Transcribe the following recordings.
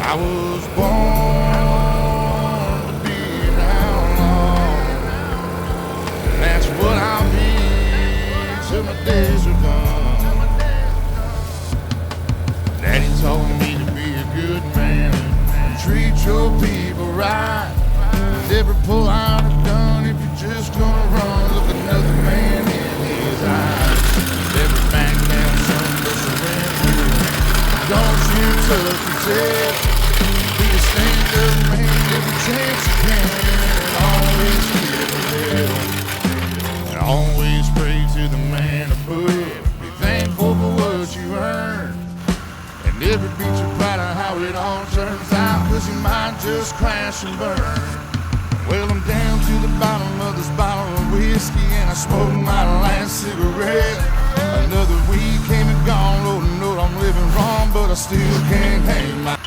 I was born to be an outlaw. That's what I'll be till my days are done. Daddy told me to be a good man and treat your people right. Never pull out a gun if you're just gonna run. Look another man in his eyes. Never back down, son, but surrender. Don't you tuck your tail. Be a stand-up man every chance you can. And always give a little. And always pray to the man above. Be thankful for what you earn. And never beat you proud of how it all turns out, 'cause you might just crash and burn. Well, I'm down to the bottom of this bottle of whiskey, and I smoked my last cigarette. Another week came and gone. Lord knows I'm living wrong, but I still can't hang my...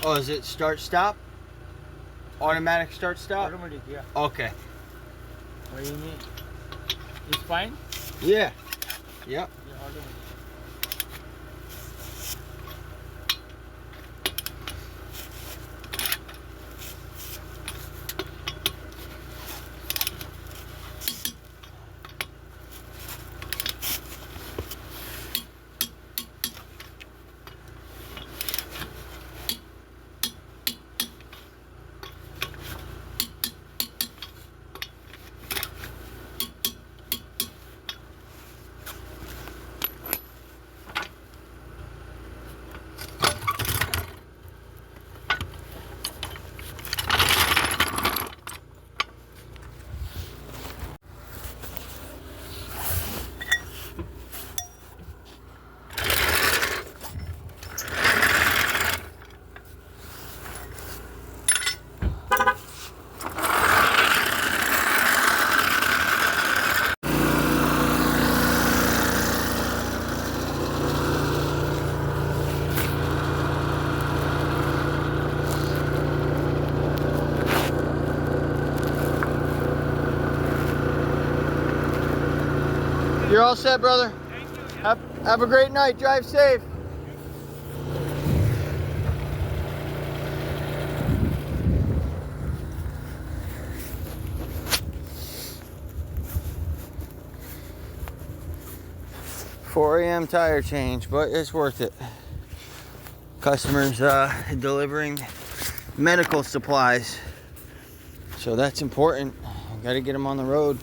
Oh, is it start stop? Automatic start stop? Automatic, yeah. Okay. What do you mean? It's fine? Yeah. Yep. Yeah, automatic. You're all set, brother. Thank you. Have a great night. Drive safe. $4 a.m. tire change, but it's worth it. Customers delivering medical supplies, so that's important. Got to get them on the road.